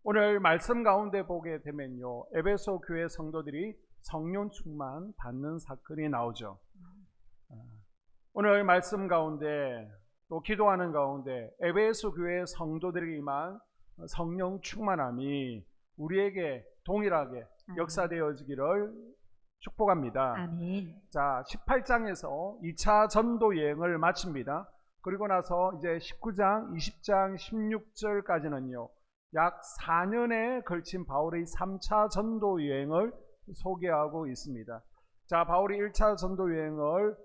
오늘 말씀 가운데 보게 되면요, 에베소 교회 성도들이 성령 충만 받는 사건이 나오죠. 오늘 말씀 가운데 또 기도하는 가운데 에베소 교회 성도들에게 임한 성령 충만함이 우리에게 동일하게 역사되어지기를 축복합니다. 아멘. 자, 18장에서 2차 전도 여행을 마칩니다. 그리고 나서 이제 19장, 20장, 16절까지는요, 약 4년에 걸친 바울의 3차 전도 여행을 소개하고 있습니다. 자, 바울이 1차 전도 여행을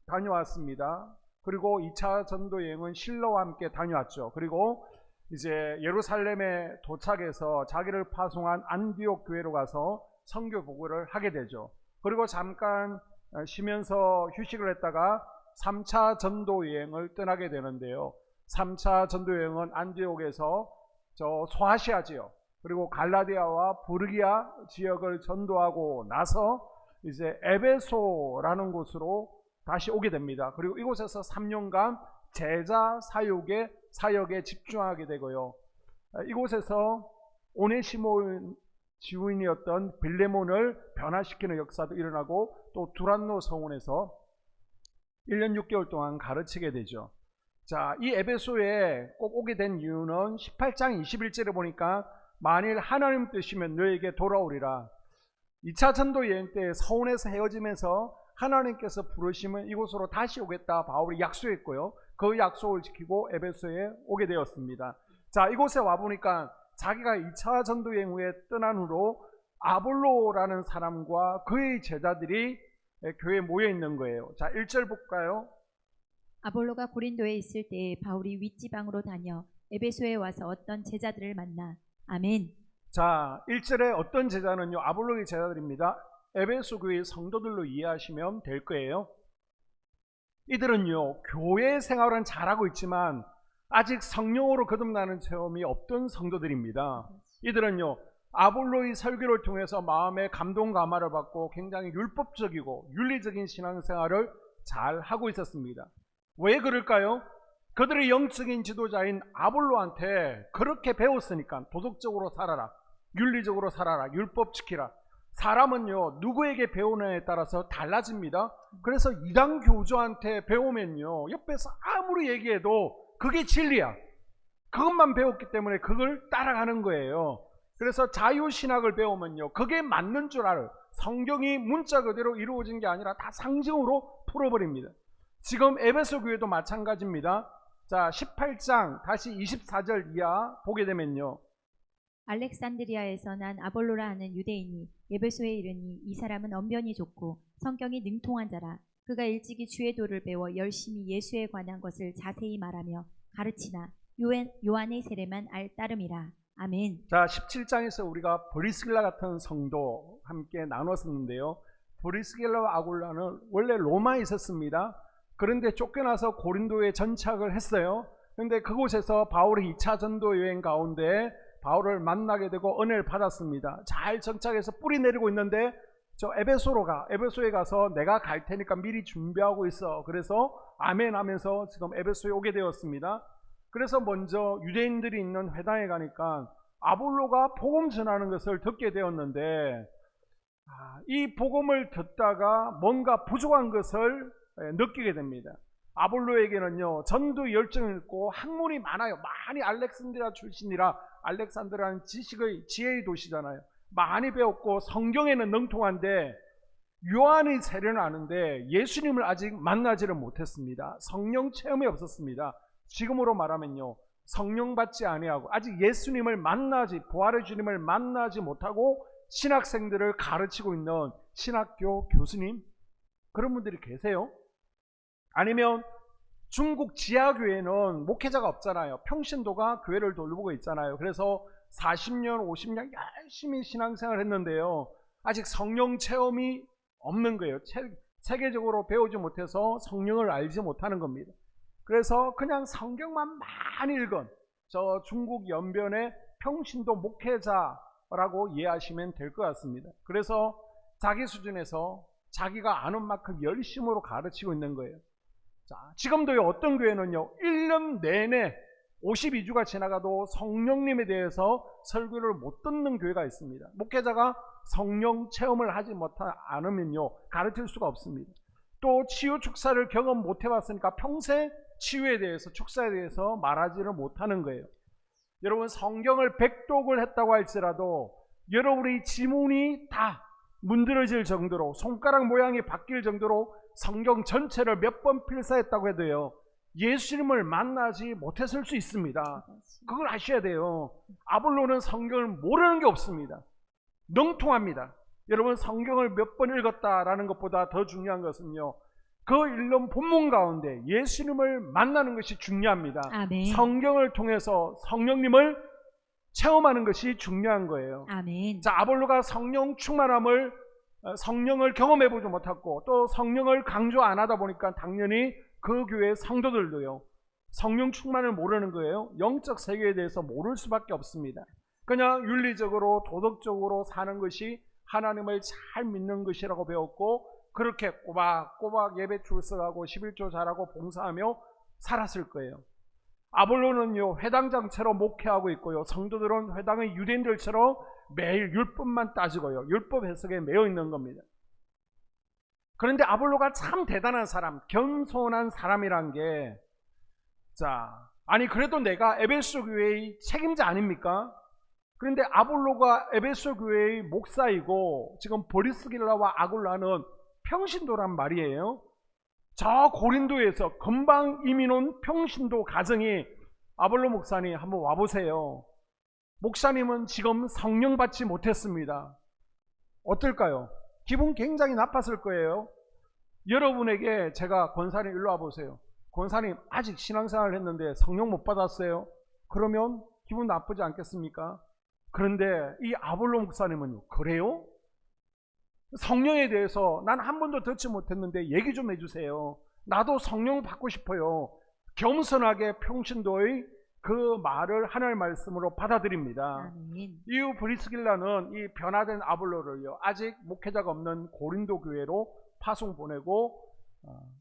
다녀왔습니다. 그리고 2차 전도 여행은 실로와 함께 다녀왔죠. 그리고 이제 예루살렘에 도착해서 자기를 파송한 안디옥 교회로 가서 선교 보고를 하게 되죠. 그리고 잠깐 쉬면서 휴식을 했다가 3차 전도 여행을 떠나게 되는데요. 3차 전도 여행은 안디옥에서 저 소아시아 지역 그리고 갈라디아와 부르기아 지역을 전도하고 나서 이제 에베소라는 곳으로 다시 오게 됩니다. 그리고 이곳에서 3년간 제자 사역에 집중하게 되고요. 이곳에서 오네시모 지구인이었던 빌레몬을 변화시키는 역사도 일어나고 또 두란노 성원에서 1년 6개월 동안 가르치게 되죠. 자, 이 에베소에 꼭 오게 된 이유는 18장 21절에 보니까 만일 하나님 뜻이면 너에게 돌아오리라. 2차 전도 여행 때 서운해서 헤어지면서 하나님께서 부르시면 이곳으로 다시 오겠다 바울이 약속했고요. 그 약속을 지키고 에베소에 오게 되었습니다. 자, 이곳에 와보니까 자기가 2차 전도 여행 후에 떠난 후로 아볼로라는 사람과 그의 제자들이 교회에 모여 있는 거예요. 자, 1절 볼까요? 아볼로가 고린도에 있을 때에 바울이 윗지방으로 다녀 에베소에 와서 어떤 제자들을 만나. 아멘. 자, 1절에 어떤 제자는요, 아볼로의 제자들입니다. 에베소 교회의 성도들로 이해하시면 될 거예요. 이들은요, 교회 생활은 잘하고 있지만 아직 성령으로 거듭나는 체험이 없던 성도들입니다. 이들은요, 아볼로의 설교를 통해서 마음의 감동 감화를 받고 굉장히 율법적이고 윤리적인 신앙생활을 잘 하고 있었습니다. 왜 그럴까요? 그들의 영적인 지도자인 아볼로한테 그렇게 배웠으니까 도덕적으로 살아라, 윤리적으로 살아라, 율법 지키라. 사람은요, 누구에게 배우느냐에 따라서 달라집니다. 그래서 이단 교주한테 배우면요, 옆에서 아무리 얘기해도 그게 진리야. 그것만 배웠기 때문에 그걸 따라가는 거예요. 그래서 자유신학을 배우면요, 그게 맞는 줄 알아요. 성경이 문자 그대로 이루어진 게 아니라 다 상징으로 풀어버립니다. 지금 에베소 교회도 마찬가지입니다. 자, 18장 다시 24절 이하 보게 되면요, 알렉산드리아에서 난 아볼로라 하는 유대인이 에베소에 이르니 이 사람은 언변이 좋고 성경이 능통한 자라. 그가 일찍이 주의 도를 배워 열심히 예수에 관한 것을 자세히 말하며 가르치나 요한의 세례만 따름이라. 아멘. 자, 17장에서 우리가 브리스길라 같은 성도 함께 나눴었는데요. 브리스길라와 아굴라는 원래 로마에 있었습니다. 그런데 쫓겨나서 고린도에 전착을 했어요. 그런데 그곳에서 바울의 2차 전도 여행 가운데 바울을 만나게 되고 은혜를 받았습니다. 잘 정착해서 뿌리 내리고 있는데 저 에베소에 가서 내가 갈 테니까 미리 준비하고 있어. 그래서 아멘 하면서 지금 에베소에 오게 되었습니다. 그래서 먼저 유대인들이 있는 회당에 가니까 아볼로가 복음 전하는 것을 듣게 되었는데, 이 복음을 듣다가 뭔가 부족한 것을 느끼게 됩니다. 아볼로에게는요, 전도 열정이 있고 학문이 많아요. 많이 알렉산드리아 출신이라, 알렉산드라는 지혜의 도시잖아요. 많이 배웠고 성경에는 능통한데 요한의 세례는 아는데 예수님을 아직 만나지를 못했습니다. 성령 체험이 없었습니다. 지금으로 말하면요, 성령 받지 아니하고 아직 예수님을 부활의 주님을 만나지 못하고 신학생들을 가르치고 있는 신학교 교수님, 그런 분들이 계세요. 아니면 중국 지하교회는 목회자가 없잖아요. 평신도가 교회를 돌보고 있잖아요. 그래서 40년, 50년 열심히 신앙생활을 했는데요, 아직 성령 체험이 없는 거예요. 체계적으로 배우지 못해서 성령을 알지 못하는 겁니다. 그래서 그냥 성경만 많이 읽은 저 중국 연변의 평신도 목회자라고 이해하시면 될 것 같습니다. 그래서 자기 수준에서 자기가 아는 만큼 열심으로 가르치고 있는 거예요. 자, 지금도요, 어떤 교회는요 1년 내내 52주가 지나가도 성령님에 대해서 설교를 못 듣는 교회가 있습니다. 목회자가 성령 체험을 하지 않으면요, 가르칠 수가 없습니다. 또 치유 축사를 경험 못 해봤으니까 평생 치유에 대해서, 축사에 대해서 말하지를 못하는 거예요. 여러분, 성경을 백독을 했다고 할지라도 여러분의 지문이 다 문드러질 정도로, 손가락 모양이 바뀔 정도로 성경 전체를 몇 번 필사했다고 해도요, 예수님을 만나지 못했을 수 있습니다. 그걸 아셔야 돼요. 아볼로는 성경을 모르는 게 없습니다. 능통합니다. 여러분, 성경을 몇 번 읽었다라는 것보다 더 중요한 것은요, 그 읽는 본문 가운데 예수님을 만나는 것이 중요합니다. 아멘. 성경을 통해서 성령님을 체험하는 것이 중요한 거예요. 아멘. 자, 아볼로가 성령 충만함을, 성령을 경험해보지 못했고 또 성령을 강조 안 하다 보니까 당연히 그 교회 성도들도요, 성령 충만을 모르는 거예요. 영적 세계에 대해서 모를 수밖에 없습니다. 그냥 윤리적으로 도덕적으로 사는 것이 하나님을 잘 믿는 것이라고 배웠고, 그렇게 꼬박꼬박 예배 출석하고 11조 잘하고 봉사하며 살았을 거예요. 아볼로는요, 회당장처럼 목회하고 있고요, 성도들은 회당의 유대인들처럼 매일 율법만 따지고요, 율법 해석에 매여 있는 겁니다. 그런데 아볼로가 참 대단한 사람, 겸손한 사람이란 게, 아니 그래도 내가 에베소 교회의 책임자 아닙니까? 그런데 아볼로가 에베소 교회의 목사이고 지금 브리스길라와 아굴라는 평신도란 말이에요. 저 고린도에서 금방 이민 온 평신도 가정이, 아볼로 목사님 한번 와보세요. 목사님은 지금 성령 받지 못했습니다. 어떨까요? 기분 굉장히 나빴을 거예요. 여러분에게 제가, 권사님 일로 와보세요, 권사님 아직 신앙생활을 했는데 성령 못 받았어요. 그러면 기분 나쁘지 않겠습니까? 그런데 이 아볼로 목사님은요, 그래요? 성령에 대해서 난 한 번도 듣지 못했는데 얘기 좀 해주세요. 나도 성령 받고 싶어요. 겸손하게 평신도의 그 말을 하나님의 말씀으로 받아들입니다. 아멘. 이후 브리스길라는 이 변화된 아볼로를요, 아직 목회자가 없는 고린도 교회로 파송 보내고,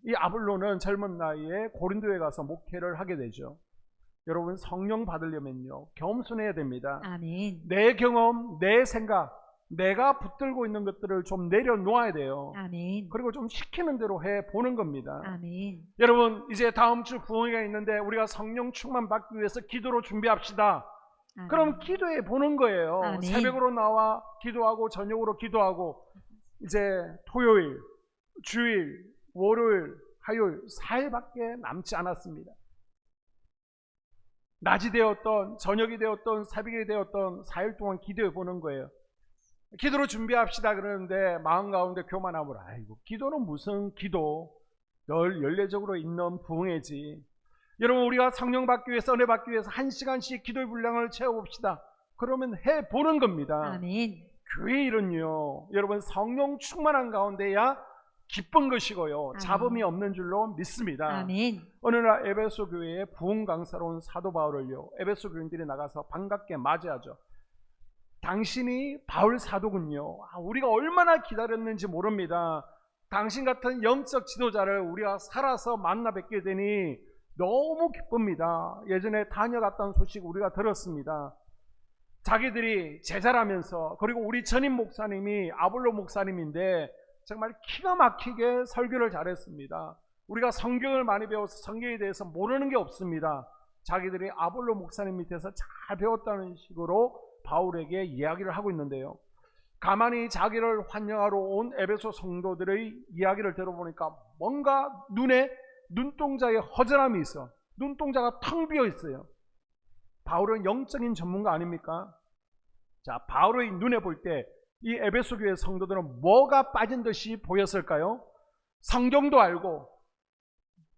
이 아볼로는 젊은 나이에 고린도에 가서 목회를 하게 되죠. 여러분, 성령 받으려면요, 겸손해야 됩니다. 아멘. 내 경험, 내 생각, 내가 붙들고 있는 것들을 좀 내려놓아야 돼요. 아멘. 그리고 좀 시키는 대로 해보는 겁니다. 아멘. 여러분, 이제 다음 주 부흥회가 있는데 우리가 성령 충만 받기 위해서 기도로 준비합시다. 아멘. 그럼 기도해 보는 거예요. 아멘. 새벽으로 나와 기도하고 저녁으로 기도하고, 이제 토요일, 주일, 월요일, 화요일 4일밖에 남지 않았습니다. 낮이 되었던 저녁이 되었던 새벽이 되었던 4일 동안 기도해 보는 거예요. 기도로 준비합시다 그러는데 마음 가운데 교만함으로, 아이고 기도는 무슨 기도, 늘 연례적으로 있는 부흥회지. 여러분, 우리가 성령 받기 위해서, 은혜 받기 위해서 1시간씩 기도의 분량을 채워봅시다. 그러면 해보는 겁니다. 아멘. 교회 일은요, 여러분 성령 충만한 가운데야 기쁜 것이고요, 아멘. 잡음이 없는 줄로 믿습니다. 아멘. 어느 날 에베소 교회에 부흥 강사로 온 사도 바울을요, 에베소 교인들이 나가서 반갑게 맞이하죠. 당신이 바울 사도군요. 우리가 얼마나 기다렸는지 모릅니다. 당신 같은 영적 지도자를 우리가 살아서 만나 뵙게 되니 너무 기쁩니다. 예전에 다녀갔던 소식 우리가 들었습니다. 자기들이 제자라면서, 그리고 우리 전임 목사님이 아볼로 목사님인데 정말 기가 막히게 설교를 잘했습니다. 우리가 성경을 많이 배워서 성경에 대해서 모르는 게 없습니다. 자기들이 아볼로 목사님 밑에서 잘 배웠다는 식으로 바울에게 이야기를 하고 있는데요, 가만히 자기를 환영하러 온 에베소 성도들의 이야기를 들어보니까 뭔가 눈에 눈동자에 허전함이 있어. 눈동자가 텅 비어 있어요. 바울은 영적인 전문가 아닙니까? 자, 바울의 눈에 볼 때 이 에베소 교회 성도들은 뭐가 빠진 듯이 보였을까요? 성경도 알고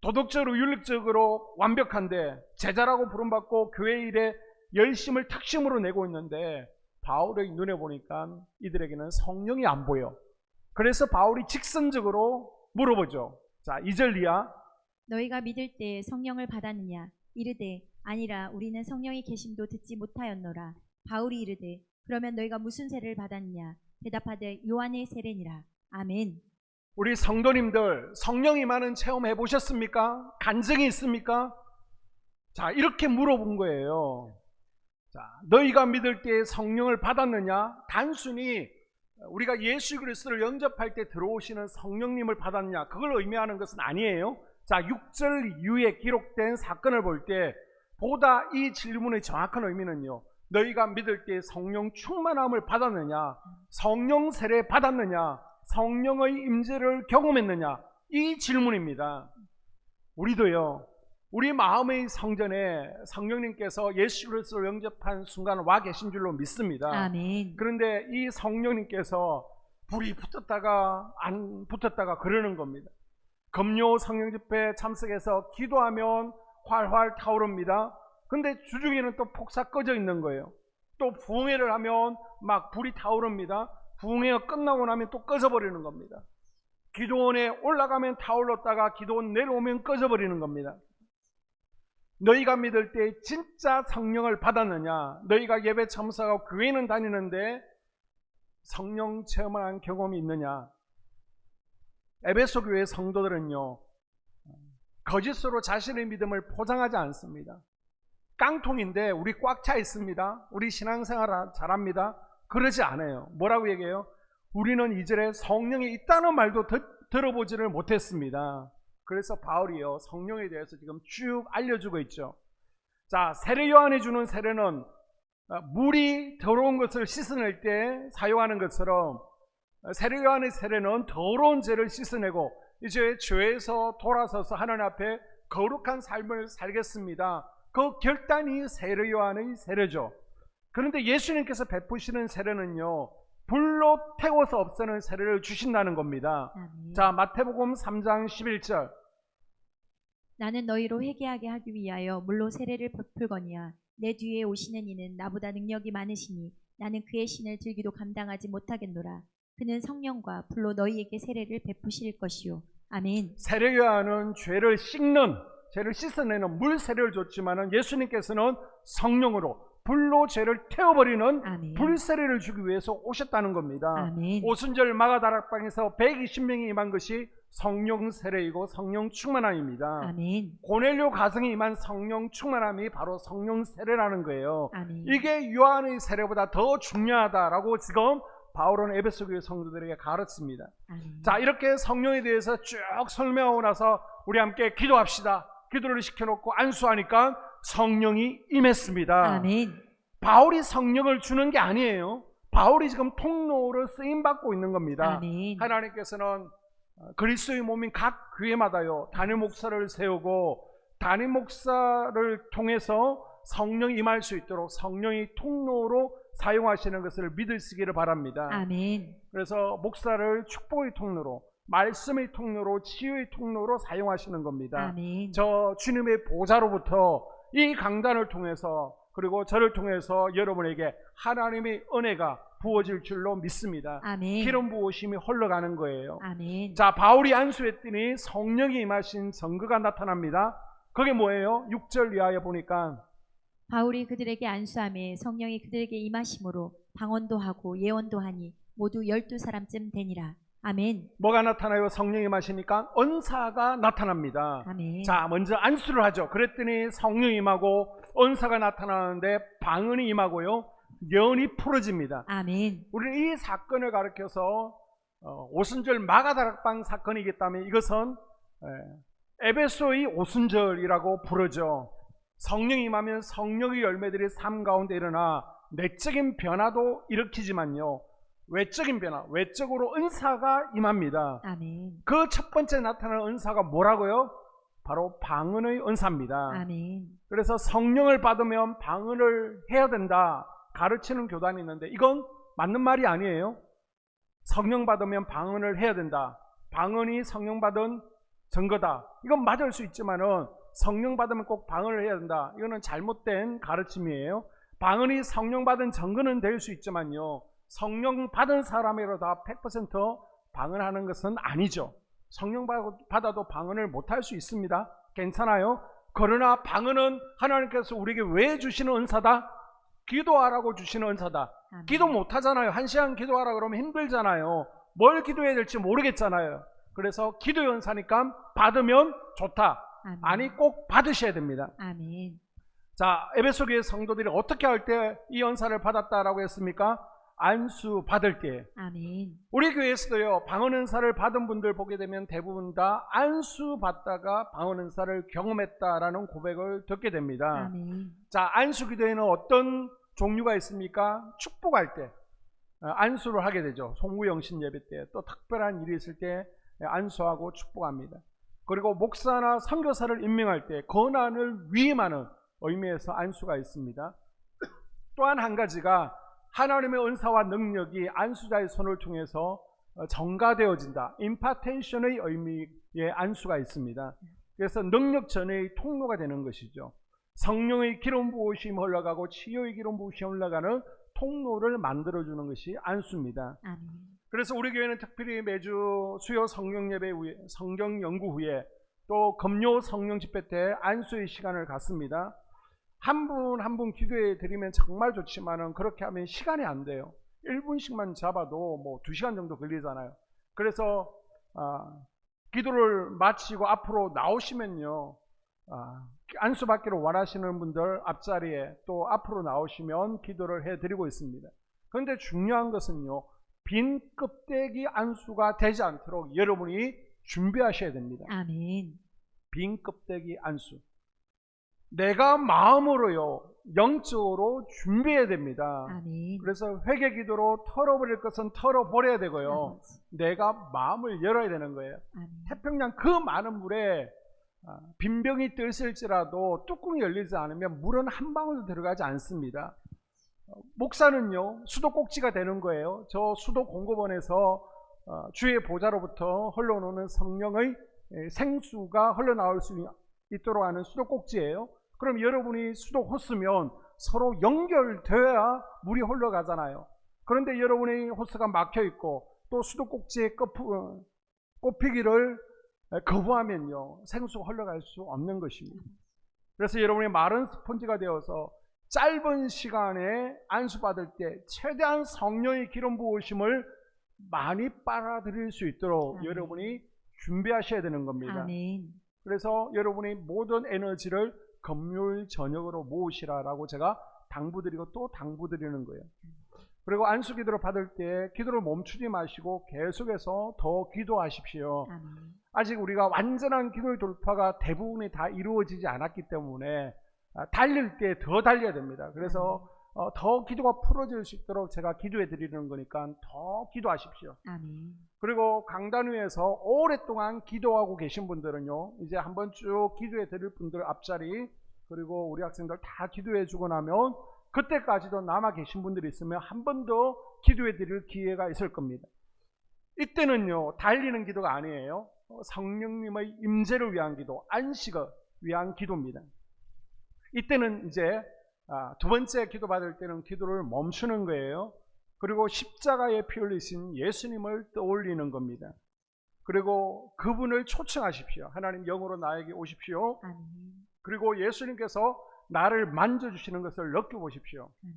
도덕적으로 윤리적으로 완벽한데 제자라고 부름받고 교회 일에 열심을 특심으로 내고 있는데, 바울의 눈에 보니까 이들에게는 성령이 안 보여. 그래서 바울이 직선적으로 물어보죠. 자, 2절 이하. 너희가 믿을 때 성령을 받았느냐? 이르되 아니라 우리는 성령이 계심도 듣지 못하였노라. 바울이 이르되 그러면 너희가 무슨 세례를 받았느냐? 대답하되 요한의 세례니라. 아멘. 우리 성도님들, 성령 임하는 체험 해보셨습니까? 간증이 있습니까? 자, 이렇게 물어본 거예요. 자, 너희가 믿을 때 성령을 받았느냐? 단순히 우리가 예수 그리스도를 영접할 때 들어오시는 성령님을 받았냐? 그걸 의미하는 것은 아니에요. 자, 6절 이후에 기록된 사건을 볼 때 보다 이 질문의 정확한 의미는요, 너희가 믿을 때 성령 충만함을 받았느냐, 성령 세례 받았느냐, 성령의 임재를 경험했느냐, 이 질문입니다. 우리도요, 우리 마음의 성전에 성령님께서 예수 그리스도를 영접한 순간 와 계신 줄로 믿습니다. 아멘. 그런데 이 성령님께서 불이 붙었다가 안 붙었다가 그러는 겁니다. 금요 성령 집회 참석해서 기도하면 활활 타오릅니다. 근데 주중에는 또 폭삭 꺼져 있는 거예요. 또 부흥회를 하면 막 불이 타오릅니다. 부흥회가 끝나고 나면 또 꺼져버리는 겁니다. 기도원에 올라가면 타올랐다가 기도원 내려오면 꺼져버리는 겁니다. 너희가 믿을 때 진짜 성령을 받았느냐? 너희가 예배 참석하고 교회는 다니는데 성령 체험한 경험이 있느냐? 에베소 교회 성도들은요, 거짓으로 자신의 믿음을 포장하지 않습니다. 깡통인데 우리 꽉 차 있습니다. 우리 신앙생활 잘합니다. 그러지 않아요. 뭐라고 얘기해요? 우리는 이전에 성령이 있다는 말도 들어보지를 못했습니다. 그래서 바울이요, 성령에 대해서 지금 쭉 알려주고 있죠. 자, 세례 요한이 주는 세례는 물이 더러운 것을 씻어낼 때 사용하는 것처럼 세례 요한의 세례는 더러운 죄를 씻어내고 이제 죄에서 돌아서서 하나님 앞에 거룩한 삶을 살겠습니다. 그 결단이 세례 요한의 세례죠. 그런데 예수님께서 베푸시는 세례는요, 불로 태워서 없애는 세례를 주신다는 겁니다. 아멘. 자, 마태복음 3장 11절. 나는 너희로 회개하게 하기 위하여 물로 세례를 베풀거니와 내 뒤에 오시는 이는 나보다 능력이 많으시니 나는 그의 신을 들기도 감당하지 못하겠노라. 그는 성령과 불로 너희에게 세례를 베푸실 것이요. 아멘. 세례 요한은 죄를 씻는, 죄를 씻어내는 물 세례를 줬지만은 예수님께서는 성령으로 불로 죄를 태워버리는 아멘. 불 세례를 주기 위해서 오셨다는 겁니다. 아멘. 오순절 마가다락방에서 120명이 임한 것이 성령 세례이고 성령 충만함입니다. 아멘. 고넬료 가정에 임한 성령 충만함이 바로 성령 세례라는 거예요. 아멘. 이게 요한의 세례보다 더 중요하다라고 지금 바울은 에베소 교회 성도들에게 가르칩니다. 아멘. 자, 이렇게 성령에 대해서 쭉 설명하고 나서 우리 함께 기도합시다. 기도를 시켜놓고 안수하니까 성령이 임했습니다. 아멘. 바울이 성령을 주는 게 아니에요. 바울이 지금 통로로 쓰임받고 있는 겁니다. 아멘. 하나님께서는 그리스도의 몸인 각 교회마다요, 단임 목사를 세우고 단임 목사를 통해서 성령이 임할 수 있도록 성령이 통로로 사용하시는 것을 믿으시기를 바랍니다. 아멘. 그래서 목사를 축복의 통로로, 말씀의 통로로, 치유의 통로로 사용하시는 겁니다. 아멘. 저 주님의 보좌로부터 이 강단을 통해서 그리고 저를 통해서 여러분에게 하나님의 은혜가 부어질 줄로 믿습니다. 아멘. 기름 부으심이 흘러가는 거예요. 아멘. 자, 바울이 안수했더니 성령이 임하신 증거가 나타납니다. 그게 뭐예요? 6절 이하에 보니까 바울이 그들에게 안수하며 성령이 그들에게 임하심으로 방언도 하고 예언도 하니 모두 12사람쯤 되니라. 아멘. 뭐가 나타나요? 성령이 임하시니까 은사가 나타납니다. 아멘. 자, 먼저 안수를 하죠. 그랬더니 성령이 임하고 은사가 나타나는데 방언이 임하고요, 예언이 풀어집니다. 아멘. 우리는 이 사건을 가리켜서 오순절 마가다락방 사건이기 때문에 이것은 에베소의 오순절이라고 부르죠. 성령이 임하면 성령의 열매들이 삶 가운데 일어나 내적인 변화도 일으키지만요, 외적인 변화, 외적으로 은사가 임합니다. 아멘. 그 첫 번째 나타나는 은사가 뭐라고요? 바로 방언의 은사입니다. 아멘. 그래서 성령을 받으면 방언을 해야 된다 가르치는 교단이 있는데 이건 맞는 말이 아니에요. 성령 받으면 방언을 해야 된다, 방언이 성령 받은 증거다, 이건 맞을 수 있지만은 성령 받으면 꼭 방언을 해야 된다, 이거는 잘못된 가르침이에요. 방언이 성령 받은 증거는 될 수 있지만요, 성령 받은 사람이라도 다 100% 방언하는 것은 아니죠. 성령 받아도 방언을 못할 수 있습니다. 괜찮아요. 그러나 방언은 하나님께서 우리에게 왜 주시는 은사다? 기도하라고 주시는 은사다. 아멘. 기도 못하잖아요. 1시간 기도하라 그러면 힘들잖아요. 뭘 기도해야 될지 모르겠잖아요. 그래서 기도의 은사니까 받으면 좋다. 아멘. 아니, 꼭 받으셔야 됩니다. 아멘. 자, 에베소 교회 성도들이 어떻게 할 때 이 은사를 받았다라고 했습니까? 안수 받을 때. 아멘. 우리 교회에서도요, 방언 은사를 받은 분들 보게 되면 대부분 다 안수 받다가 방언 은사를 경험했다라는 고백을 듣게 됩니다. 아멘. 자, 안수 기도에는 어떤 종류가 있습니까? 축복할 때 안수를 하게 되죠. 송구영신 예배 때, 또 특별한 일이 있을 때 안수하고 축복합니다. 그리고 목사나 선교사를 임명할 때 권한을 위임하는 의미에서 안수가 있습니다. 또한 한 가지가 하나님의 은사와 능력이 안수자의 손을 통해서 전가되어진다. 임파텐션의 의미의 안수가 있습니다. 그래서 능력 전의 통로가 되는 것이죠. 성령의 기름 부으심이 흘러가고 치유의 기름 부으심이 흘러가는 통로를 만들어주는 것이 안수입니다. 아멘. 그래서 우리 교회는 특별히 매주 수요 성령 예배 후에, 성경 연구 후에, 또 금요 성령 집회 때 안수의 시간을 갖습니다. 한 분 한 분 기도해 드리면 정말 좋지만은 그렇게 하면 시간이 안 돼요. 1분씩만 잡아도 뭐 2시간 정도 걸리잖아요. 그래서 기도를 마치고 앞으로 나오시면요, 안수 받기를 원하시는 분들 앞자리에 또 앞으로 나오시면 기도를 해드리고 있습니다. 그런데 중요한 것은요, 빈 껍데기 안수가 되지 않도록 여러분이 준비하셔야 됩니다. 아멘. 빈 껍데기 안수. 내가 마음으로요, 영적으로 준비해야 됩니다. 아멘. 그래서 회개 기도로 털어버릴 것은 털어버려야 되고요, 아버지. 내가 마음을 열어야 되는 거예요. 아멘. 태평양 그 많은 물에 빈병이 뜰을지라도 뚜껑이 열리지 않으면 물은 한 방울도 들어가지 않습니다. 목사는요, 수도꼭지가 되는 거예요. 저 수도 공급원에서 주의 보좌로부터 흘러오는 성령의 생수가 흘러나올 수 있도록 하는 수도꼭지예요. 그럼 여러분이 수도 호스면 서로 연결되어야 물이 흘러가잖아요. 그런데 여러분의 호스가 막혀 있고 또 수도꼭지에 꼽히기를 거부하면요, 생수가 흘러갈 수 없는 것입니다. 그래서 여러분이 마른 스펀지가 되어서 짧은 시간에 안수받을 때 최대한 성령의 기름 부으심을 많이 빨아들일 수 있도록 아멘. 여러분이 준비하셔야 되는 겁니다. 아멘. 그래서 여러분이 모든 에너지를 금요일 저녁으로 모으시라라고 제가 당부드리고 또 당부드리는 거예요. 그리고 안수 기도를 받을 때 기도를 멈추지 마시고 계속해서 더 기도하십시오. 아멘. 아직 우리가 완전한 기도의 돌파가 대부분이 다 이루어지지 않았기 때문에 달릴 때 더 달려야 됩니다. 그래서 더 기도가 풀어질 수 있도록 제가 기도해 드리는 거니까 더 기도하십시오. 아멘. 그리고 강단 위에서 오랫동안 기도하고 계신 분들은요, 이제 한번 쭉 기도해 드릴 분들 앞자리, 그리고 우리 학생들 다 기도해 주고 나면 그때까지도 남아 계신 분들이 있으면 한 번 더 기도해 드릴 기회가 있을 겁니다. 이때는요, 달리는 기도가 아니에요. 성령님의 임재를 위한 기도, 안식을 위한 기도입니다. 이때는 이제 두 번째 기도 받을 때는 기도를 멈추는 거예요. 그리고 십자가에 피 흘리신 예수님을 떠올리는 겁니다. 그리고 그분을 초청하십시오. 하나님, 영으로 나에게 오십시오. 아멘. 그리고 예수님께서 나를 만져주시는 것을 느껴보십시오. 아멘.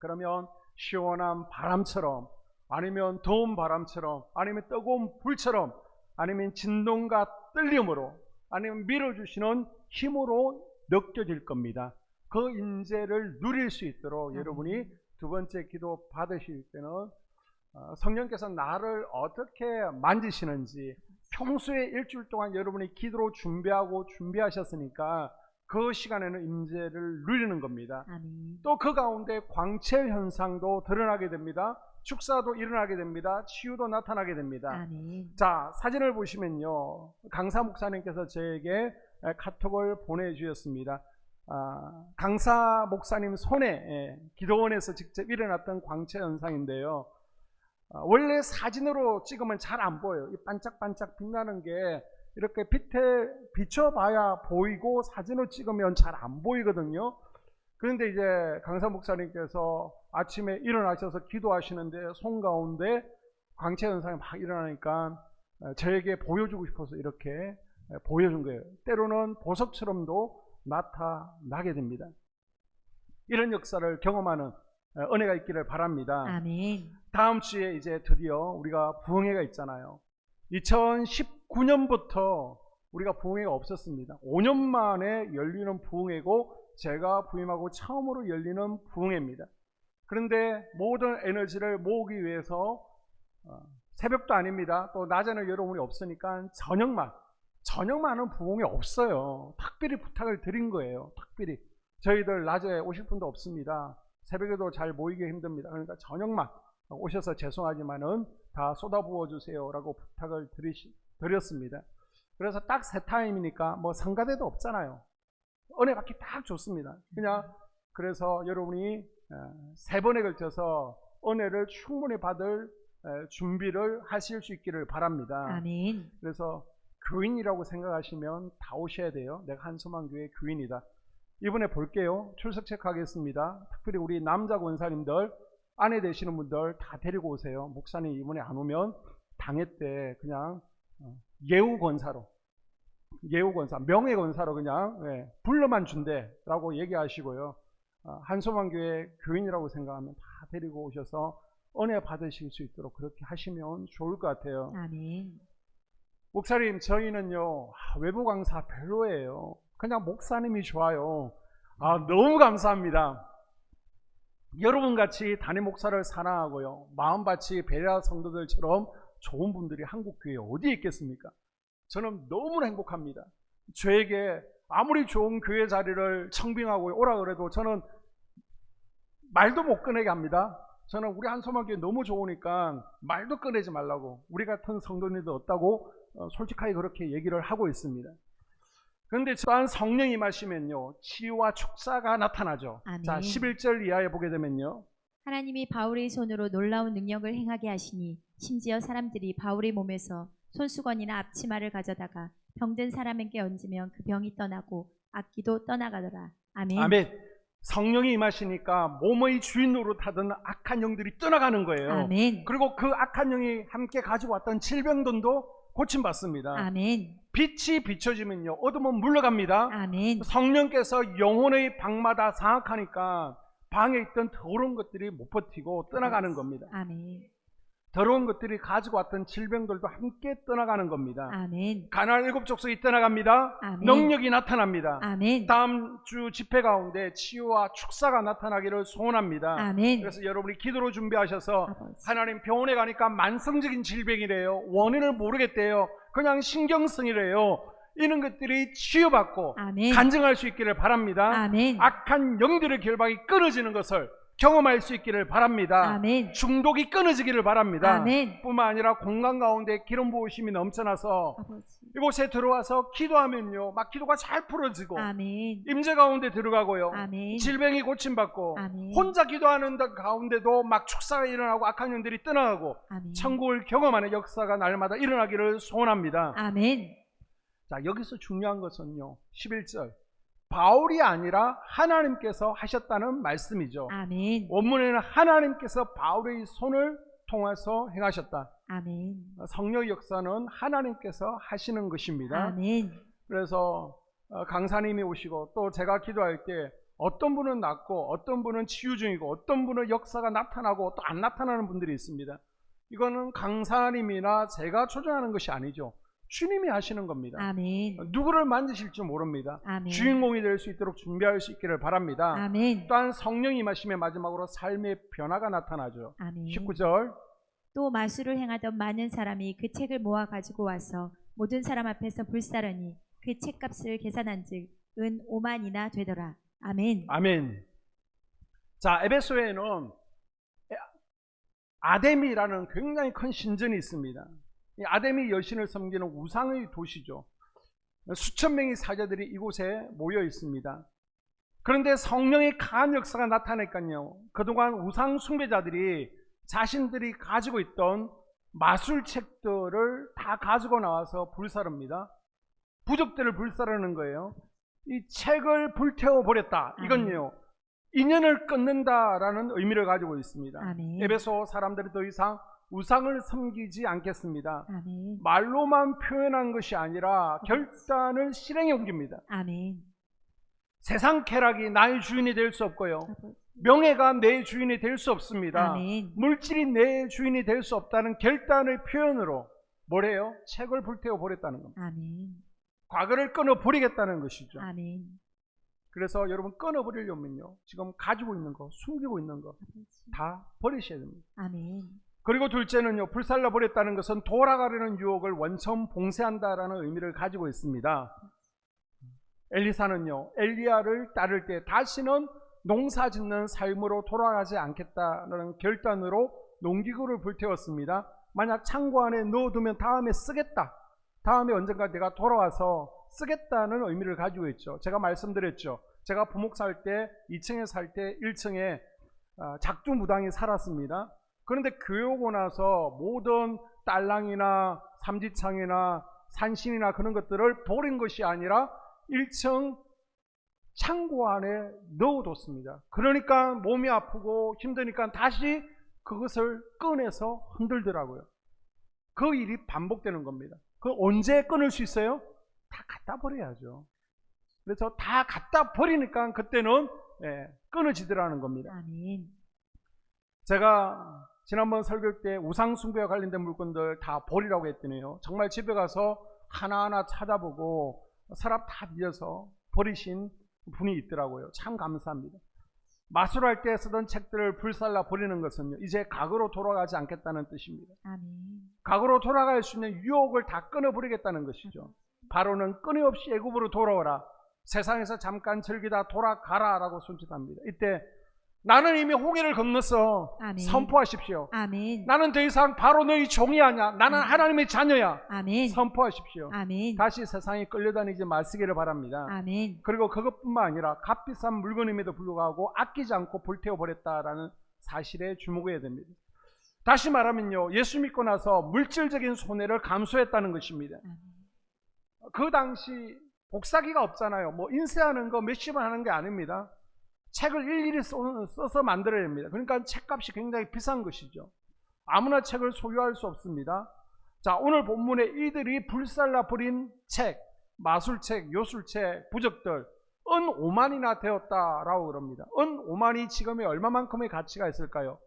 그러면 시원한 바람처럼, 아니면 더운 바람처럼, 아니면 뜨거운 불처럼, 아니면 진동과 떨림으로, 아니면 밀어주시는 힘으로 느껴질 겁니다. 그 임재를 누릴 수 있도록 여러분이 두 번째 기도 받으실 때는 성령께서 나를 어떻게 만지시는지, 평소에 일주일 동안 여러분이 기도로 준비하셨으니까 그 시간에는 임재를 누리는 겁니다. 아멘. 또 그 가운데 광채 현상도 드러나게 됩니다. 축사도 일어나게 됩니다. 치유도 나타나게 됩니다. 아멘. 자, 사진을 보시면요, 강사 목사님께서 저에게 카톡을 보내주셨습니다. 강사 목사님 손에 기도원에서 직접 일어났던 광채 현상인데요, 원래 사진으로 찍으면 잘 안 보여요. 이 반짝반짝 빛나는 게 이렇게 빛에 비춰봐야 보이고 사진으로 찍으면 잘 안 보이거든요. 그런데 이제 강사 목사님께서 아침에 일어나셔서 기도하시는데 손 가운데 광채 현상이 막 일어나니까 저에게 보여주고 싶어서 이렇게 보여준 거예요. 때로는 보석처럼도 나타나게 됩니다. 이런 역사를 경험하는 은혜가 있기를 바랍니다. 아멘. 다음 주에 이제 드디어 우리가 부흥회가 있잖아요. 2019년부터 우리가 부흥회가 없었습니다. 5년 만에 열리는 부흥회고 제가 부임하고 처음으로 열리는 부흥회입니다. 그런데 모든 에너지를 모으기 위해서 새벽도 아닙니다. 또 낮에는 여러분이 없으니까 저녁만은 부흥회 없어요. 특별히 부탁을 드린 거예요. 특별히 저희들 낮에 오실 분도 없습니다. 새벽에도 잘 모이기 힘듭니다. 그러니까 저녁만 오셔서 죄송하지만은 다 쏟아부어 주세요라고 부탁을 드렸습니다. 그래서 딱 세 타임이니까 뭐 성가대도 없잖아요. 은혜 받기 딱 좋습니다. 그냥 그래서 여러분이 세 번에 걸쳐서 은혜를 충분히 받을 준비를 하실 수 있기를 바랍니다. 아멘. 그래서 교인이라고 생각하시면 다 오셔야 돼요. 내가 한소망교회 교인이다. 이번에 볼게요. 출석 체크하겠습니다. 특별히 우리 남자 권사님들, 아내 되시는 분들 다 데리고 오세요. 목사님 이번에 안 오면 당회 때 그냥 예우 권사로, 명예 권사로 그냥 불러만 준대라고 얘기하시고요. 한소망교회 교인이라고 생각하면 다 데리고 오셔서 은혜 받으실 수 있도록 그렇게 하시면 좋을 것 같아요. 아멘. 목사님, 저희는요 외부 강사 별로예요. 그냥 목사님이 좋아요. 너무 감사합니다. 여러분같이 담임 목사를 사랑하고요, 마음밭이 베레아 성도들처럼 좋은 분들이 한국 교회에 어디에 있겠습니까? 저는 너무나 행복합니다. 저에게 아무리 좋은 교회 자리를 청빙하고 오라 그래도 저는 말도 못 꺼내게 합니다. 저는 우리 한소망교회 너무 좋으니까 말도 꺼내지 말라고, 우리 같은 성도님들 없다고 솔직하게 그렇게 얘기를 하고 있습니다. 그런데 또한 성령이 임하시면요 치유와 축사가 나타나죠. 아멘. 자, 11절 이하에 보게 되면요, 하나님이 바울의 손으로 놀라운 능력을 행하게 하시니 심지어 사람들이 바울의 몸에서 손수건이나 앞치마를 가져다가 병든 사람에게 얹으면 그 병이 떠나고 악기도 떠나가더라. 아멘. 아멘. 성령이 임하시니까 몸의 주인 노릇하던 악한 영들이 떠나가는 거예요. 아멘. 그리고 그 악한 영이 함께 가지고 왔던 질병들도 고침받습니다. 아멘. 빛이 비춰지면요 어둠은 물러갑니다. 아멘. 성령께서 영혼의 방마다 장악하니까 방에 있던 더러운 것들이 못 버티고 떠나가는 겁니다. 아멘. 더러운 것들이 가지고 왔던 질병들도 함께 떠나가는 겁니다. 아멘. 가나안 7족속이 떠나갑니다. 아멘. 능력이 나타납니다. 아멘. 다음 주 집회 가운데 치유와 축사가 나타나기를 소원합니다. 아멘. 그래서 여러분이 기도로 준비하셔서 아버지. 하나님, 병원에 가니까 만성적인 질병이래요. 원인을 모르겠대요. 그냥 신경성이래요. 이런 것들이 치유받고 아멘. 간증할 수 있기를 바랍니다. 아멘. 악한 영들의 결박이 끊어지는 것을 경험할 수 있기를 바랍니다. 아멘. 중독이 끊어지기를 바랍니다. 아멘. 뿐만 아니라 공간 가운데 기름 부으심이 넘쳐나서 아버지. 이곳에 들어와서 기도하면요 막 기도가 잘 풀어지고 아멘. 임재 가운데 들어가고요, 아멘. 질병이 고침받고, 아멘. 혼자 기도하는 가운데도 막 축사가 일어나고 악한 영들이 떠나가고 아멘. 천국을 경험하는 역사가 날마다 일어나기를 소원합니다. 아멘. 자, 여기서 중요한 것은요 11절, 바울이 아니라 하나님께서 하셨다는 말씀이죠. 아멘. 원문에는 하나님께서 바울의 손을 통해서 행하셨다. 아멘. 성령의 역사는 하나님께서 하시는 것입니다. 아멘. 그래서 강사님이 오시고 또 제가 기도할 때 어떤 분은 낫고 어떤 분은 치유 중이고 어떤 분은 역사가 나타나고 또 안 나타나는 분들이 있습니다. 이거는 강사님이나 제가 조정하는 것이 아니죠. 주님이 하시는 겁니다. 아멘. 누구를 만지실지 모릅니다. 아멘. 주인공이 될 수 있도록 준비할 수 있기를 바랍니다. 아멘. 또한 성령이 임하시면 마지막으로 삶의 변화가 나타나죠. 아멘. 19절, 또 마술을 행하던 많은 사람이 그 책을 모아 가지고 와서 모든 사람 앞에서 불사르니 그 책값을 계산한즉 은 5만이나 되더라. 아멘. 아멘. 자, 에베소에는 아데미라는 굉장히 큰 신전이 있습니다. 이 아데미 여신을 섬기는 우상의 도시죠. 수천 명의 사제들이 이곳에 모여 있습니다. 그런데 성령의 강한 역사가 나타나니까요, 그동안 우상 숭배자들이 자신들이 가지고 있던 마술책들을 다 가지고 나와서 불사릅니다. 부적들을 불사르는 거예요. 이 책을 불태워 버렸다. 이건요 인연을 끊는다라는 의미를 가지고 있습니다. 아멘. 에베소 사람들이 더 이상 우상을 섬기지 않겠습니다. 아멘. 말로만 표현한 것이 아니라 결단을 실행에 옮깁니다. 아멘. 세상 쾌락이 나의 주인이 될 수 없고요, 아버지. 명예가 내 주인이 될 수 없습니다. 아멘. 물질이 내 주인이 될 수 없다는 결단의 표현으로 뭐래요? 책을 불태워 버렸다는 겁니다. 아멘. 과거를 끊어 버리겠다는 것이죠. 아멘. 그래서 여러분 끊어버리려면요, 지금 가지고 있는 거, 숨기고 있는 거 다 버리셔야 됩니다. 아멘. 그리고 둘째는요, 불살라 버렸다는 것은 돌아가려는 유혹을 원천 봉쇄한다라는 의미를 가지고 있습니다. 엘리사는요, 엘리야를 따를 때 다시는 농사 짓는 삶으로 돌아가지 않겠다는 결단으로 농기구를 불태웠습니다. 만약 창고 안에 넣어두면 다음에 쓰겠다, 다음에 언젠가 내가 돌아와서 쓰겠다는 의미를 가지고 있죠. 제가 말씀드렸죠. 제가 부목 살 때 2층에 살 때 1층에 작두무당이 살았습니다. 그런데 교회 오고 나서 모든 딸랑이나 삼지창이나 산신이나 그런 것들을 버린 것이 아니라 1층 창고 안에 넣어뒀습니다. 그러니까 몸이 아프고 힘드니까 다시 그것을 꺼내서 흔들더라고요. 그 일이 반복되는 겁니다. 그 언제 끊을 수 있어요? 다 갖다 버려야죠. 그래서 다 갖다 버리니까 그때는 끊어지더라는 겁니다. 아멘. 제가 지난번 설교 때 우상숭배와 관련된 물건들 다 버리라고 했더니요, 정말 집에 가서 하나하나 찾아보고 서랍 다 뒤져서 버리신 분이 있더라고요. 참 감사합니다. 마술할 때 쓰던 책들을 불살라 버리는 것은요, 이제 과거로 돌아가지 않겠다는 뜻입니다. 아멘. 과거로 돌아갈 수 있는 유혹을 다 끊어버리겠다는 것이죠. 바로는 끊임없이 애굽으로 돌아오라, 세상에서 잠깐 즐기다 돌아가라 라고 손짓합니다. 이때 나는 이미 홍해를 건넜어. 아멘. 선포하십시오. 아멘. 나는 더 이상 바로 너희 종이 아니야. 나는 하나님의 자녀야. 아멘. 선포하십시오. 아멘. 다시 세상에 끌려다니지 마시기를 바랍니다. 아멘. 그리고 그것뿐만 아니라 값비싼 물건임에도 불구하고 아끼지 않고 불태워버렸다라는 사실에 주목해야 됩니다. 다시 말하면요, 예수 믿고 나서 물질적인 손해를 감수했다는 것입니다. 그 당시 복사기가 없잖아요. 뭐 인쇄하는 거 몇십 원 하는 게 아닙니다. 책을 일일이 써서 만들어야 됩니다. 그러니까 책값이 굉장히 비싼 것이죠. 아무나 책을 소유할 수 없습니다. 자, 오늘 본문에 이들이 불살라 버린 책, 마술책, 요술책, 부적들 은 5만이나 되었다라고 그럽니다. 은 5만이 지금의 얼마만큼의 가치가 있을까요?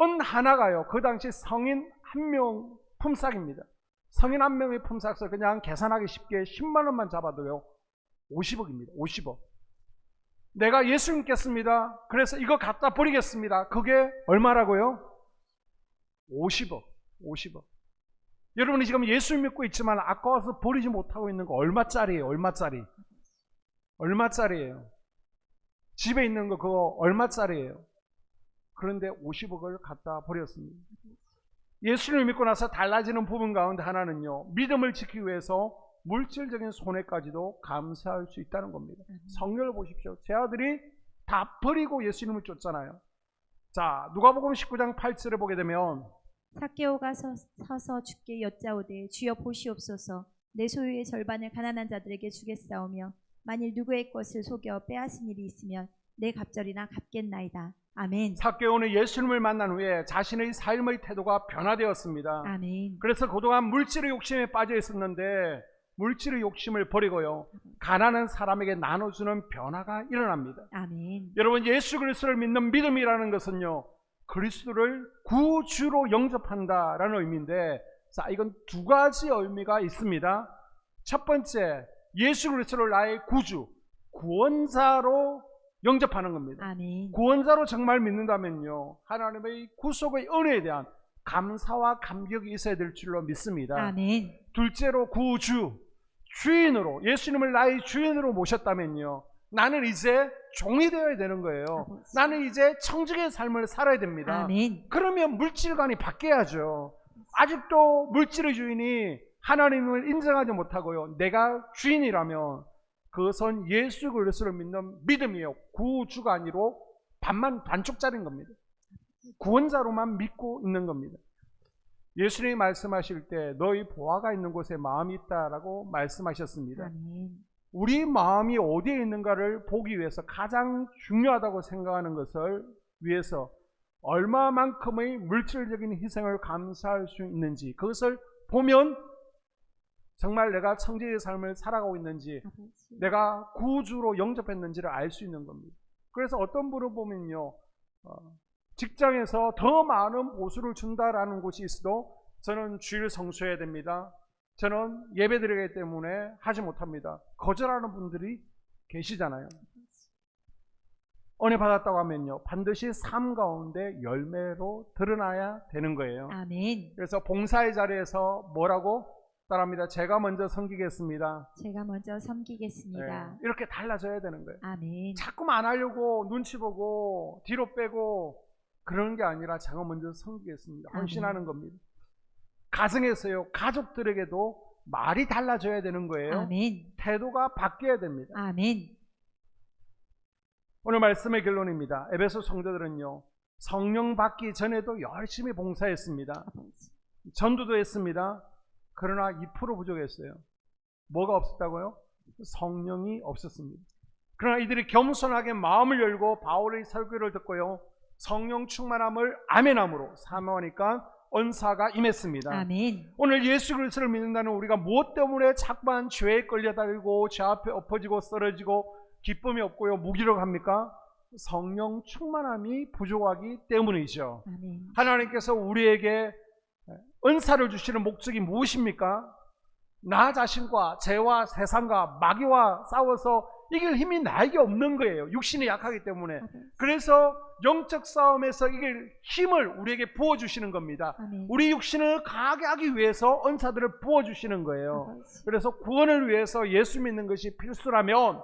은 하나가요, 그 당시 성인 한 명 품삯입니다. 성인 한 명의 품삯을 그냥 계산하기 쉽게 10만 원만 잡아도요, 50억입니다. 50억. 내가 예수 믿겠습니다. 그래서 이거 갖다 버리겠습니다. 그게 얼마라고요? 50억. 50억. 여러분이 지금 예수 믿고 있지만 아까워서 버리지 못하고 있는 거 얼마짜리예요? 얼마짜리? 얼마짜리예요? 집에 있는 거 그거 얼마짜리예요? 그런데 50억을 갖다 버렸습니다. 예수를 믿고 나서 달라지는 부분 가운데 하나는요, 믿음을 지키기 위해서 물질적인 손해까지도 감수할 수 있다는 겁니다. 성경을 보십시오. 제 아들이 다 버리고 예수님을 쫓잖아요. 자, 누가복음 19장 8절을 보게 되면 삭개오가 서서 주께 여짜오되 주여 보시옵소서, 내 소유의 절반을 가난한 자들에게 주겠사오며 만일 누구의 것을 속여 빼앗은 일이 있으면 내 갑절이나 갚겠나이다. 아멘. 삭개오는 예수님을 만난 후에 자신의 삶의 태도가 변화되었습니다. 아멘. 그래서 그동안 물질의 욕심에 빠져 있었는데 물질의 욕심을 버리고요, 가난한 사람에게 나눠주는 변화가 일어납니다. 아멘. 여러분, 예수 그리스도를 믿는 믿음이라는 것은요, 그리스도를 구주로 영접한다라는 의미인데, 자, 이건 두 가지 의미가 있습니다. 첫 번째, 예수 그리스도를 나의 구주, 구원자로 영접하는 겁니다. 아멘. 구원자로 정말 믿는다면요, 하나님의 구속의 은혜에 대한 감사와 감격이 있어야 될 줄로 믿습니다. 아멘. 둘째로 구주, 주인으로, 예수님을 나의 주인으로 모셨다면요, 나는 이제 종이 되어야 되는 거예요. 나는 이제 청직의 삶을 살아야 됩니다. 아멘. 그러면 물질관이 바뀌어야죠. 아직도 물질의 주인이 하나님을 인정하지 못하고요, 내가 주인이라면 그것은 예수 그리스도를 믿는 믿음이에요. 구주가 아니로 반쪽짜리인 겁니다. 구원자로만 믿고 있는 겁니다. 예수님이 말씀하실 때 너희 보화가 있는 곳에 마음이 있다라고 말씀하셨습니다. 아멘. 우리 마음이 어디에 있는가를 보기 위해서 가장 중요하다고 생각하는 것을 위해서 얼마만큼의 물질적인 희생을 감사할 수 있는지, 그것을 보면 정말 내가 청지의 삶을 살아가고 있는지, 내가 구주로 영접했는지를 알 수 있는 겁니다. 그래서 어떤 분을 보면요, 직장에서 더 많은 보수를 준다라는 곳이 있어도 저는 주일 성수해야 됩니다, 저는 예배 드리기 때문에 하지 못합니다, 거절하는 분들이 계시잖아요. 은혜 받았다고 하면요, 반드시 삶 가운데 열매로 드러나야 되는 거예요. 아멘. 그래서 봉사의 자리에서 뭐라고 따라합니다. 제가 먼저 섬기겠습니다. 제가 먼저 섬기겠습니다. 네, 이렇게 달라져야 되는 거예요. 아멘. 자꾸만 안 하려고 눈치 보고 뒤로 빼고 그러는 게 아니라 제가 먼저 섬기겠습니다. 헌신하는 겁니다. 가정에서요, 가족들에게도 말이 달라져야 되는 거예요. 아멘. 태도가 바뀌어야 됩니다. 아멘. 오늘 말씀의 결론입니다. 에베소 성도들은요, 성령 받기 전에도 열심히 봉사했습니다. 아버지. 전도도 했습니다. 그러나 2% 부족했어요. 뭐가 없었다고요? 성령이 없었습니다. 그러나 이들이 겸손하게 마음을 열고 바울의 설교를 듣고요, 성령 충만함을 아멘함으로 사모하니까 은사가 임했습니다. 아멘. 오늘 예수 그리스도를 믿는다는 우리가 무엇 때문에 자꾸만 죄에 끌려다니고 죄 앞에 엎어지고 쓰러지고 기쁨이 없고요, 무기력합니까? 성령 충만함이 부족하기 때문이죠. 아멘. 하나님께서 우리에게 은사를 주시는 목적이 무엇입니까? 나 자신과 죄와 세상과 마귀와 싸워서 이길 힘이 나에게 없는 거예요. 육신이 약하기 때문에. 그래서 영적 싸움에서 이길 힘을 우리에게 부어주시는 겁니다. 아멘. 우리 육신을 강하게 하기 위해서 은사들을 부어주시는 거예요. 아버지. 그래서 구원을 위해서 예수 믿는 것이 필수라면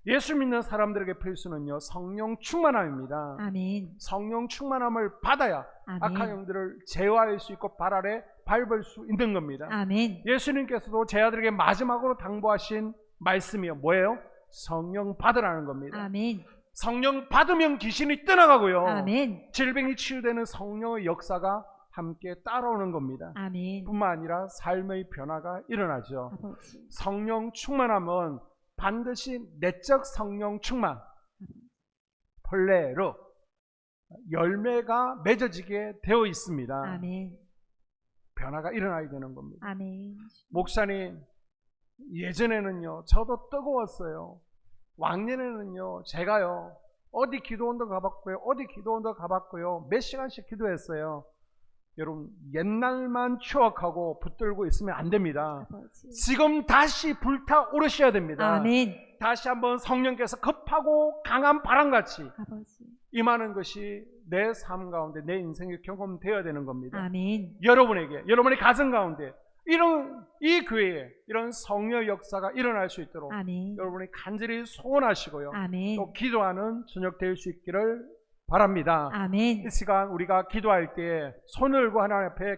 예수 믿는 사람들에게 필수는요, 성령 충만함입니다. 아멘. 성령 충만함을 받아야 아멘. 악한 영들을 제어할 수 있고 발 아래 밟을 수 있는 겁니다. 아멘. 예수님께서도 제 아들에게 마지막으로 당부하신 말씀이요, 뭐예요? 성령 받으라는 겁니다. 아멘. 성령 받으면 귀신이 떠나가고요, 아멘. 질병이 치유되는 성령의 역사가 함께 따라오는 겁니다. 아멘. 뿐만 아니라 삶의 변화가 일어나죠. 아버지. 성령 충만함은 반드시 내적 성령 충만, 폴레르, 열매가 맺어지게 되어 있습니다. 아멘. 변화가 일어나야 되는 겁니다. 아멘. 목사님, 예전에는요, 저도 뜨거웠어요. 왕년에는요, 제가요, 어디 기도원도 가봤고요, 어디 기도원도 가봤고요, 몇 시간씩 기도했어요. 여러분, 옛날만 추억하고 붙들고 있으면 안 됩니다. 아버지. 지금 다시 불타오르셔야 됩니다. 아멘. 다시 한번 성령께서 급하고 강한 바람같이 아버지. 임하는 것이 내 삶 가운데 내 인생에 경험되어야 되는 겁니다. 아멘. 여러분에게, 여러분의 가정 가운데 이 교회에 이런 성령 역사가 일어날 수 있도록 아멘. 여러분이 간절히 소원하시고요, 아멘. 또 기도하는 저녁 될 수 있기를 바랍니다. 아멘. 이 시간 우리가 기도할 때 손을 들고 하나님 앞에